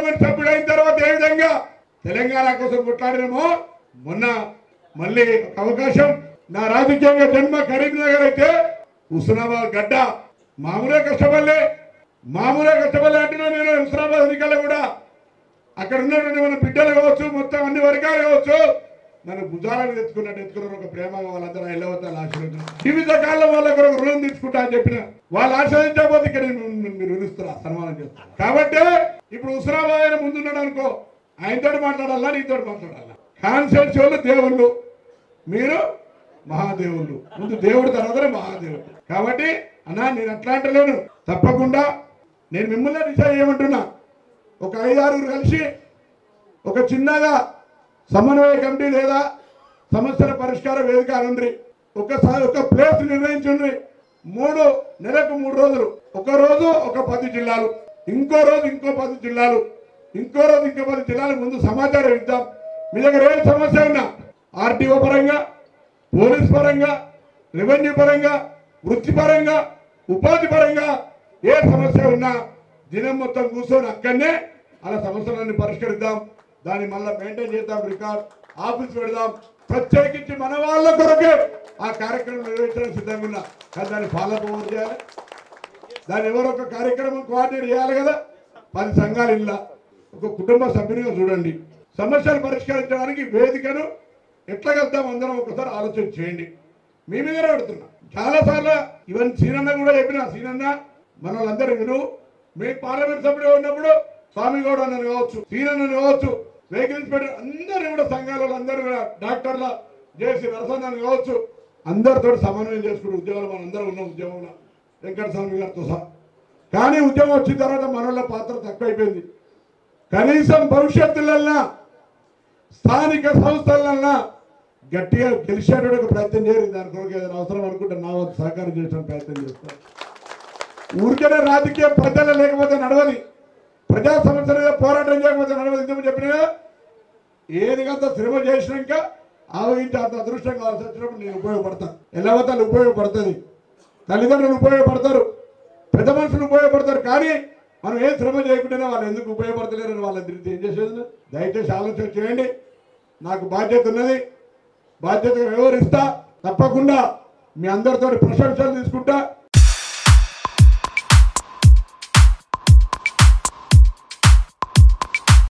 Parliament సభ్యుడు అయిన తర్వాత ఏ విధంగా తెలంగాణ కోసం కొట్లాడినామో మొన్న మళ్ళీ అవకాశం నా రాజకీయంగా జన్మ కరీంనగర్ అయితే హుస్నాబాద్ గడ్డ మామూలుగా కష్టపడలే అంటున్నా నేను. హుస్నాబాద్ ఎన్నికల్లో కూడా అక్కడ ఉన్నటువంటి మన బిడ్డలు కావచ్చు, మొత్తం అన్ని వర్గాలు కావచ్చు, నన్ను భుజాలను ఎత్తుకున్నారు. ఒక ప్రేమగా వాళ్ళందరూ వెళ్ళవద్దాలు ఆశీర్వదించారు. జీవిత కాలం వాళ్ళ కొరకు రుణం తీసుకుంటా అని చెప్పిన వాళ్ళు ఆశీర్వదించకపోతే ఇక్కడ మీరు రుణిస్తారా, సన్మానం చేస్తారు. కాబట్టి ఇప్పుడు హుస్నాబాద్ ఆయన ముందున్నాడు అనుకో, ఆయనతో మాట్లాడాలా, నీతో మాట్లాడాలా? కాన్సెన్స్ వాళ్ళు దేవుళ్ళు, మీరు మహాదేవుళ్ళు. ముందు దేవుడు తర్వాతనే మహాదేవుడు. కాబట్టి అన్నా నేను అట్లా అంటలేను. తప్పకుండా నేను మిమ్మల్ని డిసైడ్ చేయమంటున్నా. ఒక 5-6 కలిసి ఒక చిన్నగా సమన్వయ కమిటీ లేదా సమస్యల పరిష్కార వేదిక అనండి. ఒకసారి ఒక ప్లేస్ నిర్ణయించండి. నెలకు 3 రోజులు, ఒక రోజు ఒక 10 జిల్లాలు, ఇంకో రోజు ఇంకో 10 జిల్లాలు, ఇంకో రోజు ఇంకో 10 జిల్లాలకు ముందు సమాచారం ఇద్దాం. మీ దగ్గర ఏ సమస్య ఉన్నా ఆర్టీఓ పరంగా, పోలీస్ పరంగా, రెవెన్యూ పరంగా, వృత్తిపరంగా, ఉపాధి పరంగా ఏ సమస్య ఉన్నా దినం మొత్తం కూర్చొని అక్కడనే అలా సమస్యలన్నీ పరిష్కరిద్దాం. దాన్ని మళ్ళీ మెయింటైన్ చేద్దాం, రికార్డ్ ఆఫీస్ పెడదాం. ప్రత్యేకించి మన వాళ్ళ కొరకే ఆ కార్యక్రమం నిర్వహించడానికి సిద్ధంగా ఉన్నా. కానీ దాన్ని ఫాలో అప్ చేయాలి. దాన్ని ఎవరో ఒక కార్యక్రమం కోఆర్డినేట్ చేయాలి కదా. 10 సంఘాలు ఇలా ఒక కుటుంబ సభ్యునిగా చూడండి. సమస్యలు పరిష్కరించడానికి వేదికను ఎట్లా వెళ్తాం అందరం ఒకసారి ఆలోచన చేయండి. మీ మీదనే పెడుతున్నా చాలాసార్లు. ఈవెన్ సీనన్న కూడా చెప్పిన, సీనన్న మన వాళ్ళందరూ విను. మీ పార్లమెంట్ సభ్యుడు ఉన్నప్పుడు స్వామి గౌడ్ అన్నను కావచ్చు, సీనన్నను కావచ్చు, వెహికల్ ఇన్స్పెక్టర్ అందరూ కూడా సంఘాల అందరూ కూడా డాక్టర్ల జేసీ నరసన్నను కావచ్చు, అందరితో సమన్వయం చేసుకుంటూ ఉద్యోగాలు మనం అందరం ఉన్న ఉద్యోగంలో వెంకట స్వామి గారితో సహా. కానీ ఉద్యోగం వచ్చిన తర్వాత మనోళ్ళ పాత్ర తక్కువైపోయింది. కనీసం భవిష్యత్తులన్నా స్థానిక సంస్థలన్నా గట్టిగా గెలిచేటటువంటి ప్రయత్నం చేయాలి. దాని కొరకు ఏదైనా అవసరం అనుకుంటే నా వద్ద సహకారం చేయడానికి ప్రయత్నం చేస్తాను. ఊరికనే రాజకీయ ప్రజలు లేకపోతే నడవది, ప్రజా సమస్యల మీద పోరాటం చేయకపోతే నడవది. ఇంతకు చెప్పిన ఏదిగంత శ్రమ చేసినాక ఆవగించి అంత అదృష్టం కావాల్సి వచ్చినప్పుడు నేను ఉపయోగపడతాను. ఎల్లవతలు ఉపయోగపడుతుంది, తల్లిదండ్రులు ఉపయోగపడతారు, పెద్ద మనుషులు ఉపయోగపడతారు. కానీ మనం ఏ శ్రమ చేయకుండానే వాళ్ళు ఎందుకు ఉపయోగపడతలేరని వాళ్ళని తిరిగి ఏం చేసేది. దయచేసి ఆలోచన చేయండి. నాకు బాధ్యత ఉన్నది, బాధ్యతగా వ్యవహరిస్తా. తప్పకుండా మీ అందరితో ప్రశంసలు తీసుకుంటా.